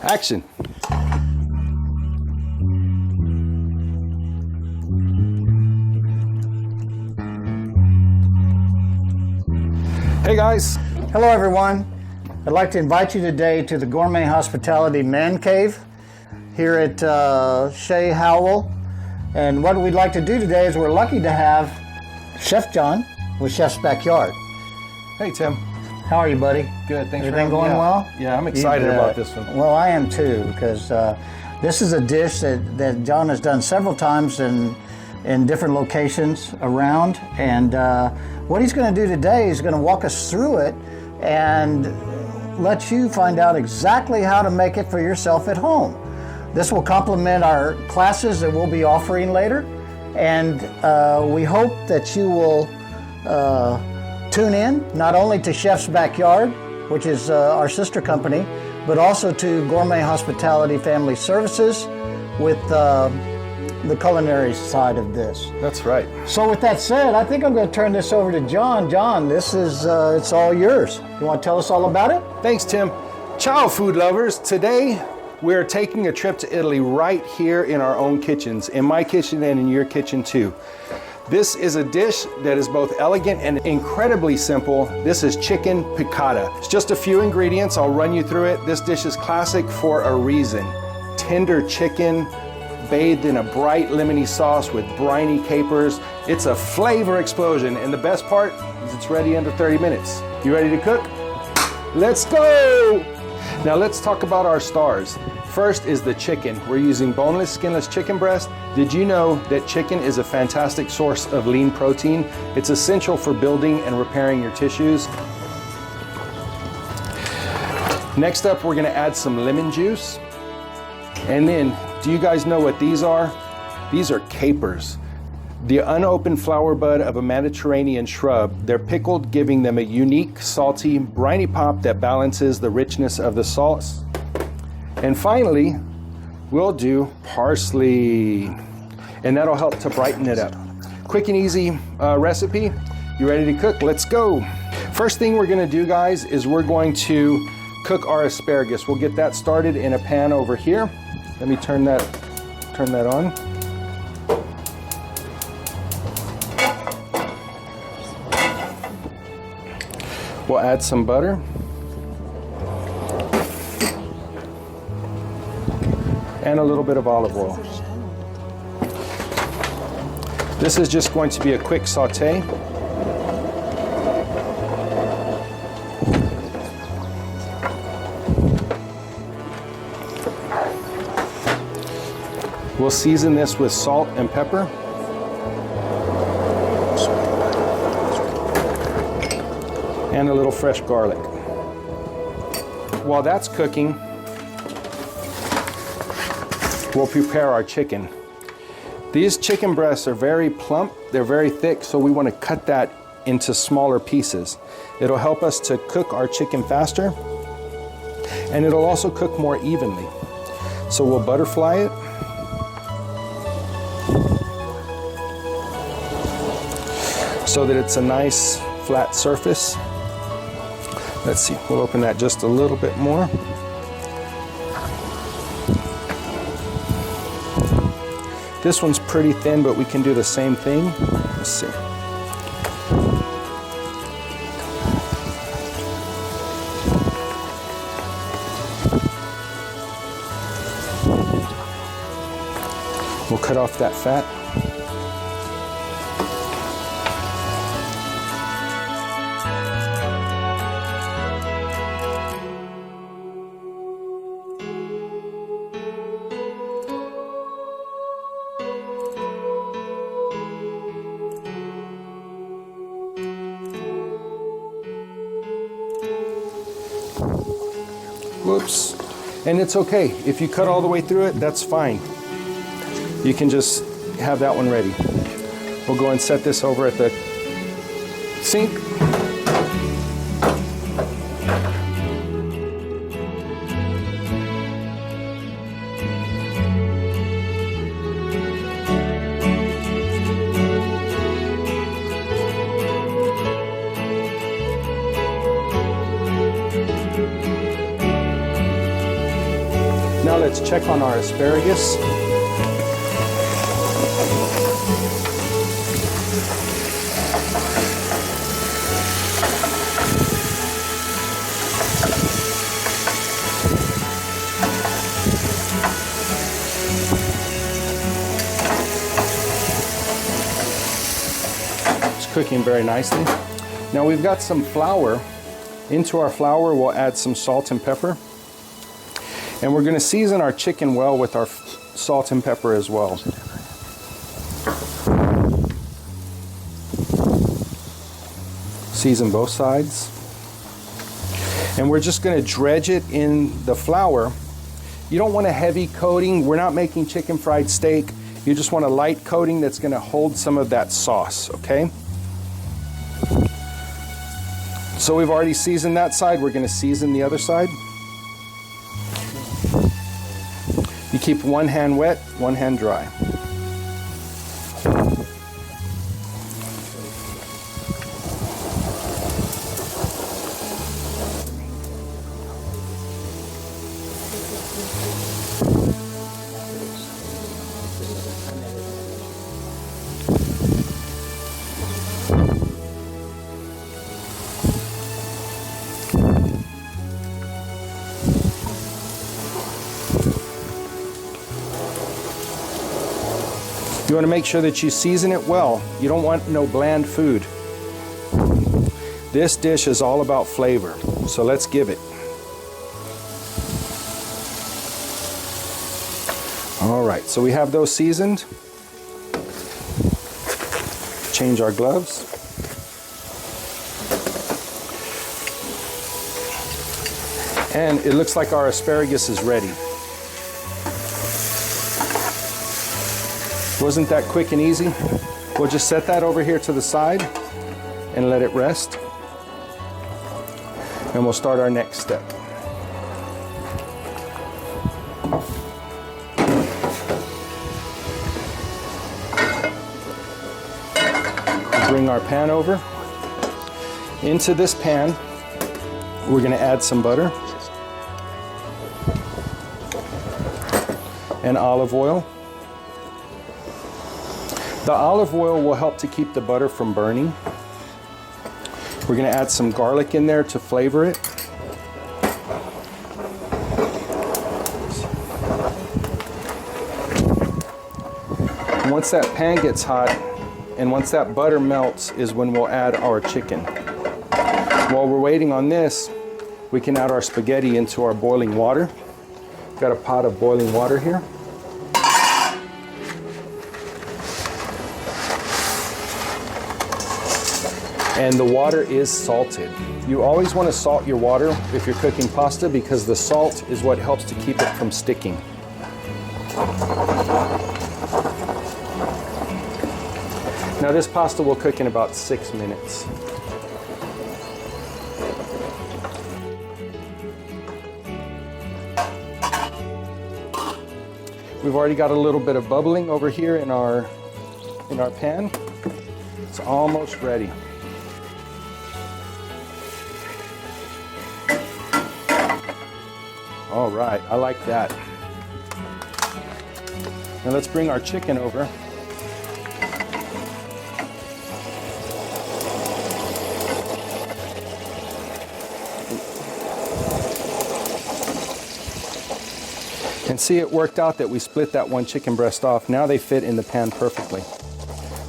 Action. Hey guys. Hello everyone. I'd like to invite you today to the Gourmet Hospitality Man Cave here at Shea Howell. And what we'd like to do today is we're lucky to have Chef John with Chef's Backyard. Hey Tim. How are you, buddy? Good, thanks. Everything going well? Yeah, I'm excited about this one. Well, I am too, because this is a dish that John has done several times in different locations around. And what he's going to do today is going to walk us through it and let you find out exactly how to make it for yourself at home. This will complement our classes that we'll be offering later. And we hope that you will tune in not only to Chef's Backyard, which is our sister company, but also to Gourmet Hospitality Family Services with the culinary side of this. That's right. So with that said, I think I'm going to turn this over to John. John, this is it's all yours. You want to tell us all about it? Thanks, Tim. Ciao, food lovers. Today, we're taking a trip to Italy right here in our own kitchens, in my kitchen and in your kitchen too. This is a dish that is both elegant and incredibly simple. This is chicken piccata. It's just a few ingredients. I'll run you through it. This dish is classic for a reason. Tender chicken, bathed in a bright lemony sauce with briny capers. It's a flavor explosion, and the best part is it's ready under 30 minutes. You ready to cook? Let's go! Now let's talk about our stars. First is the chicken. We're using boneless, skinless chicken breast. Did you know that chicken is a fantastic source of lean protein? It's essential for building and repairing your tissues. Next up, we're gonna add some lemon juice. And then, do you guys know what these are? These are capers. The unopened flower bud of a Mediterranean shrub. They're pickled, giving them a unique, salty, briny pop that balances the richness of the sauce. And finally, we'll do parsley, and that'll help to brighten it up. Quick and easy recipe. You ready to cook? Let's go. First thing we're gonna do, guys, is we're going to cook our asparagus. We'll get that started in a pan over here. Let me turn that on. We'll add some butter. And a little bit of olive oil. This is just going to be a quick saute. We'll season this with salt and pepper. And a little fresh garlic. While that's cooking, we'll prepare our chicken. These chicken breasts are very plump, they're very thick, so we want to cut that into smaller pieces. It'll help us to cook our chicken faster, and it'll also cook more evenly. So we'll butterfly it. So that it's a nice flat surface. Let's see, we'll open that just a little bit more. This one's pretty thin, but we can do the same thing. Let's see. We'll cut off that fat. Whoops. And it's okay. If you cut all the way through it, that's fine. You can just have that one ready. We'll go and set this over at the sink. Now let's check on our asparagus. Cooking very nicely. Now we've got some flour. Into our flour we'll add some salt and pepper, and we're going to season our chicken well with our salt and pepper as well. Season both sides, and we're just going to dredge it in the flour. You don't want a heavy coating. We're not making chicken fried steak. You just want a light coating that's going to hold some of that sauce, okay? So we've already seasoned that side. We're going to season the other side. You keep one hand wet, one hand dry. You want to make sure that you season it well. You don't want no bland food. This dish is all about flavor, so let's give it. All right, so we have those seasoned. Change our gloves. And it looks like our asparagus is ready. Wasn't that quick and easy? We'll just set that over here to the side and let it rest. And we'll start our next step. Bring our pan over. Into this pan, we're going to add some butter and olive oil. The olive oil will help to keep the butter from burning. We're going to add some garlic in there to flavor it. Once that pan gets hot and once that butter melts is when we'll add our chicken. While we're waiting on this, we can add our spaghetti into our boiling water. Got a pot of boiling water here. And the water is salted. You always want to salt your water if you're cooking pasta because the salt is what helps to keep it from sticking. Now this pasta will cook in about 6 minutes. We've already got a little bit of bubbling over here in our pan. It's almost ready. All right, I like that. Now let's bring our chicken over. And see, it worked out that we split that one chicken breast off. Now they fit in the pan perfectly.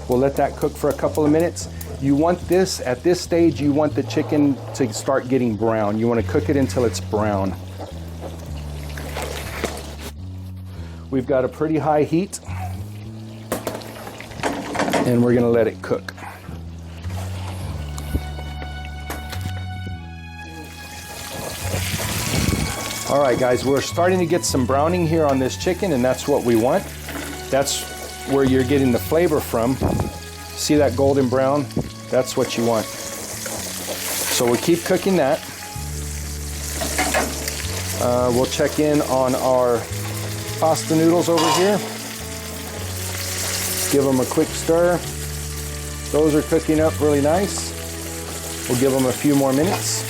We'll let that cook for a couple of minutes. You want this, at this stage, you want the chicken to start getting brown. You want to cook it until it's brown. We've got a pretty high heat, and we're going to let it cook. All right, guys, we're starting to get some browning here on this chicken, and that's what we want. That's where you're getting the flavor from. See that golden brown? That's what you want. So we'll keep cooking that. We'll check in on our pasta noodles over here. Give them a quick stir. Those are cooking up really nice. We'll give them a few more minutes.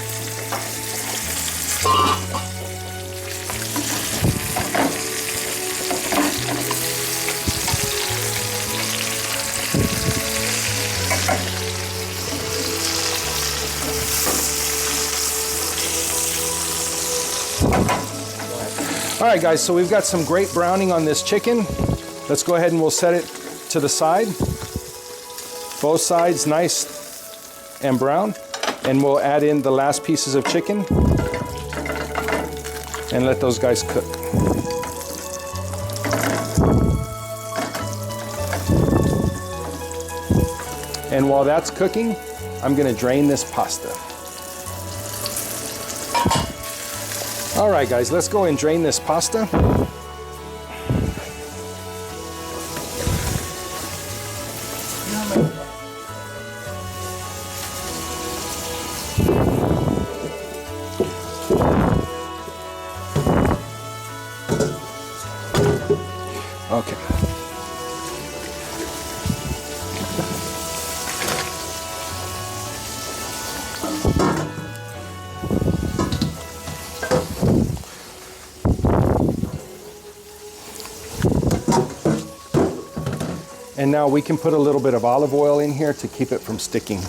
All right, guys, so we've got some great browning on this chicken. Let's go ahead and we'll set it to the side. Both sides nice and brown. And we'll add in the last pieces of chicken and let those guys cook. And while that's cooking, I'm gonna drain this pasta. All right, guys, let's go and drain this pasta. Okay. And now we can put a little bit of olive oil in here to keep it from sticking.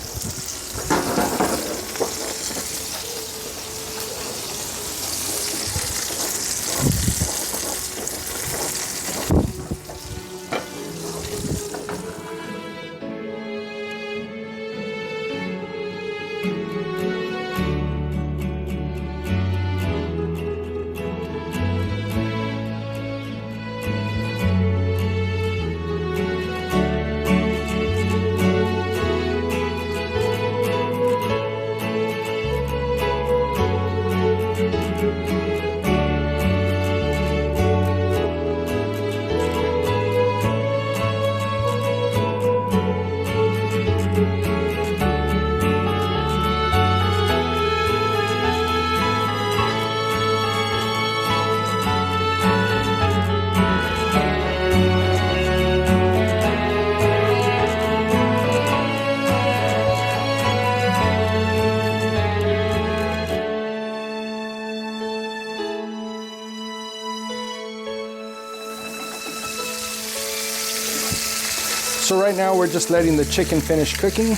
So right now we're just letting the chicken finish cooking.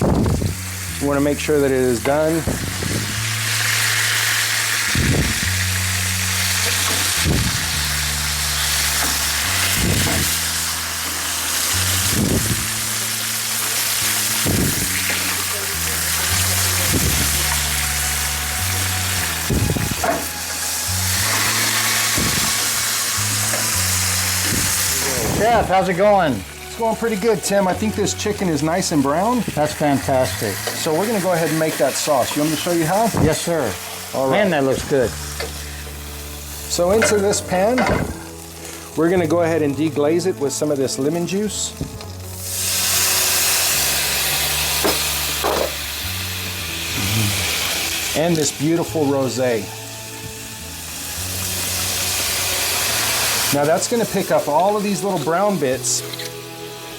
We want to make sure that it is done. Chef, how's it going? It's going pretty good, Tim. I think this chicken is nice and brown. That's fantastic. So we're going to go ahead and make that sauce. You want me to show you how? Yes, sir. All right. Man, that looks good. So into this pan, we're going to go ahead and deglaze it with some of this lemon juice. And this beautiful rosé. Now that's going to pick up all of these little brown bits,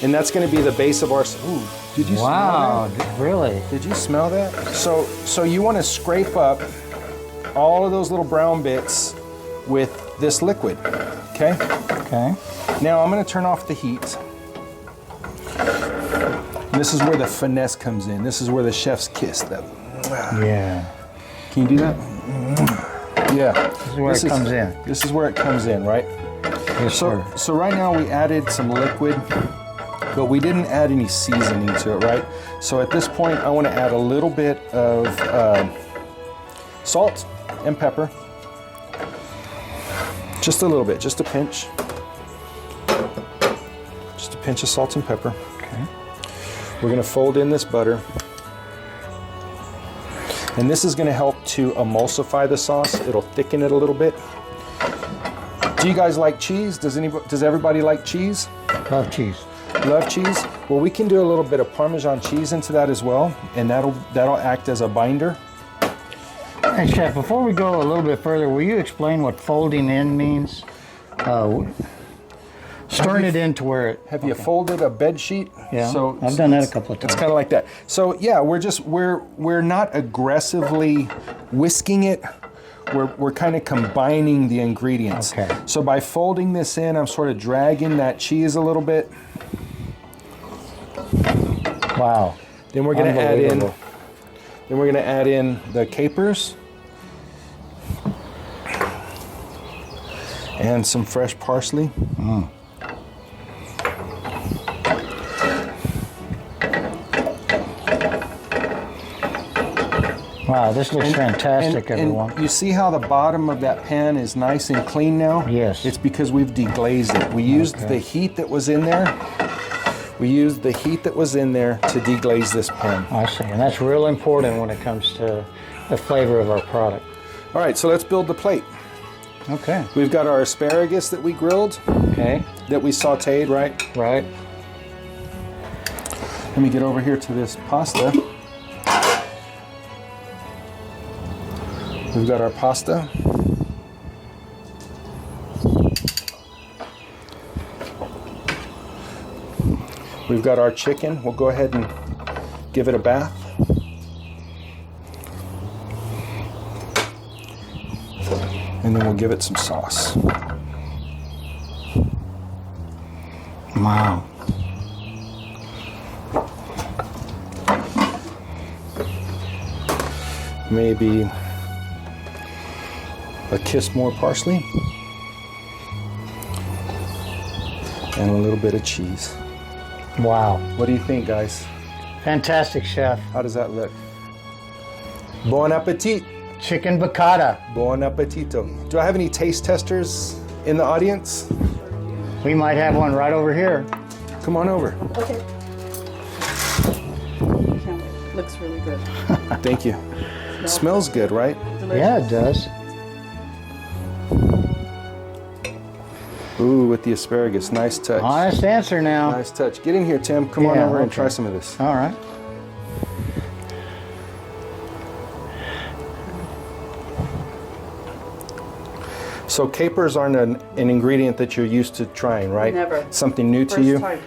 and that's going to be the base of our. Ooh, did you smell that? Really? Did you smell that? So you want to scrape up all of those little brown bits with this liquid, okay? Okay. Now I'm going to turn off the heat. This is where the finesse comes in. This is where the chef's kiss. Yeah. Can you do that? Yeah. This is where it comes in. This is where it comes in, right? Yes, sir. So right now we added some liquid, but we didn't add any seasoning to it, right? So at this point, I want to add a little bit of salt and pepper. Just a little bit, just a pinch. Just a pinch of salt and pepper. Okay. We're going to fold in this butter. And this is going to help to emulsify the sauce. It'll thicken it a little bit. Do you guys like cheese? Does everybody like cheese? Love cheese. Love cheese? Well, we can do a little bit of Parmesan cheese into that as well, and that'll act as a binder. Hey, Chef, before we go a little bit further, will you explain what folding in means? Stirring it in to where it... Have you folded a bed sheet? Yeah, so I've done that a couple of times. It's kind of like that. So yeah, we're not aggressively whisking it. We're kind of combining the ingredients. Okay. So by folding this in, I'm sort of dragging that cheese a little bit. Wow. Then we're going to add in the capers. And some fresh parsley. Wow, this looks fantastic, everyone. And you see how the bottom of that pan is nice and clean now? Yes. It's because we've deglazed it. We used the heat that was in there. We used the heat that was in there to deglaze this pan. I see, and that's real important when it comes to the flavor of our product. All right, so let's build the plate. Okay. We've got our asparagus that we grilled, Okay. that we sauteed, right? Right. Let me get over here to this pasta. We've got our pasta. We've got our chicken. We'll go ahead and give it a bath. And then we'll give it some sauce. Wow. Maybe a kiss more parsley. And a little bit of cheese. Wow. What do you think, guys? Fantastic, chef. How does that look? Bon appetit. Chicken piccata. Bon appetito. Do I have any taste testers in the audience? We might have one right over here. Come on over. Okay. Looks really good. Thank you. Smells good, right? Delicious. Yeah, it does. Ooh, with the asparagus. Nice touch. Honest answer now. Nice touch. Get in here, Tim. Come on Yeah, over and okay. try some of this. All right. So capers aren't an ingredient that you're used to trying, right? Never. Something new to First you. time.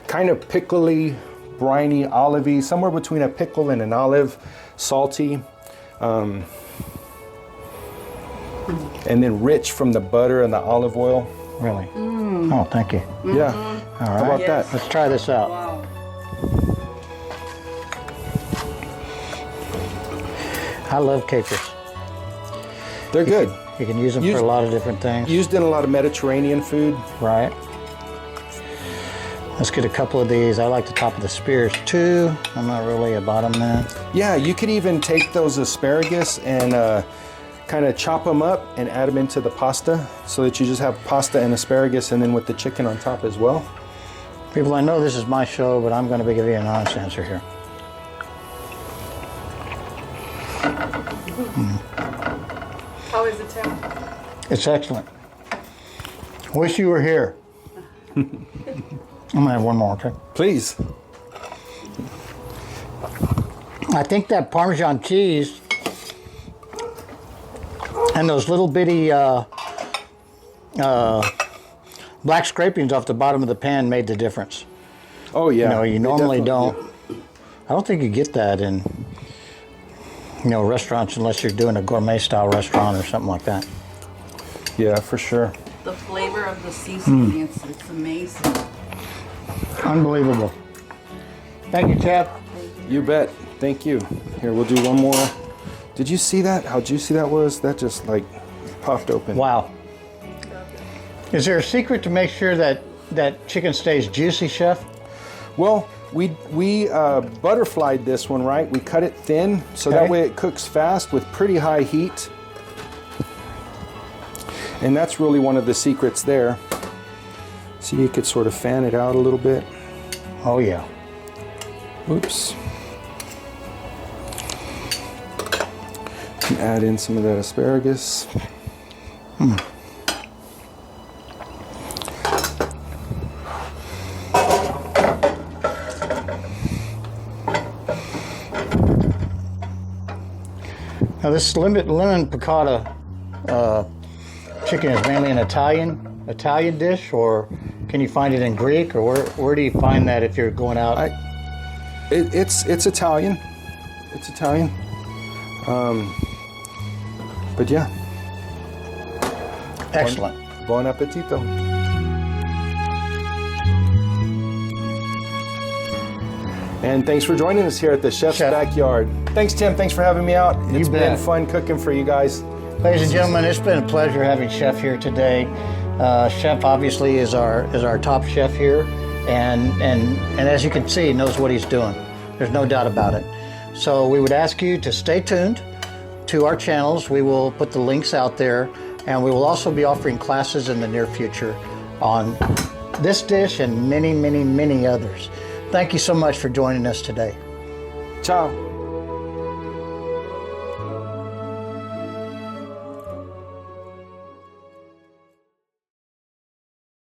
Kind of pickly, briny, olivey, somewhere between a pickle and an olive, salty. And then rich from the butter and the olive oil. Really? Oh, thank you. Yeah. All How right. about Yes. that? Let's try this out. Wow. I love capers. They're good. You can use them for a lot of different things. Used in a lot of Mediterranean food. Right. Let's get a couple of these. I like the top of the spears too. I'm not really a bottom man. Yeah, you could even take those asparagus and kind of chop them up and add them into the pasta so that you just have pasta and asparagus and then with the chicken on top as well. People, I know this is my show, but I'm going to be giving you an honest answer here. How is it, Tim? It's excellent. Wish you were here. I'm going to have one more, okay? Please. I think that Parmesan cheese and those little bitty black scrapings off the bottom of the pan made the difference. Oh yeah. You know, you They normally definitely don't. I don't think you get that in, you know, restaurants unless you're doing a gourmet style restaurant or something like that. Yeah, for sure. The flavor of the seasoning, it's amazing. Unbelievable. Thank you, Chef. You bet. Thank you. Here, we'll do one more. Did you see that? How juicy that was? That just like popped open. Wow. Is there a secret to make sure that chicken stays juicy, Chef? Well, we butterflied this one, right? We cut it thin so that Okay. way it cooks fast with pretty high heat. And that's really one of the secrets there. So you could sort of fan it out a little bit. Oh, yeah. Oops. And add in some of that asparagus. Now, this lemon piccata chicken is mainly an Italian dish, or can you find it in Greek, or where do you find that if you're going out? It's Italian. It's Italian. But yeah. Excellent. Bon appetito. And thanks for joining us here at the Chef's Chef. Backyard. Thanks, Tim. Thanks for having me out. It's bet. been fun cooking for you guys. Ladies and gentlemen, it's been a pleasure having Chef here today. Chef obviously is our top chef here, and as you can see, knows what he's doing. There's no doubt about it. So we would ask you to stay tuned to our channels. We will put the links out there, and we will also be offering classes in the near future on this dish and many, many, many others. Thank you so much for joining us today. Ciao.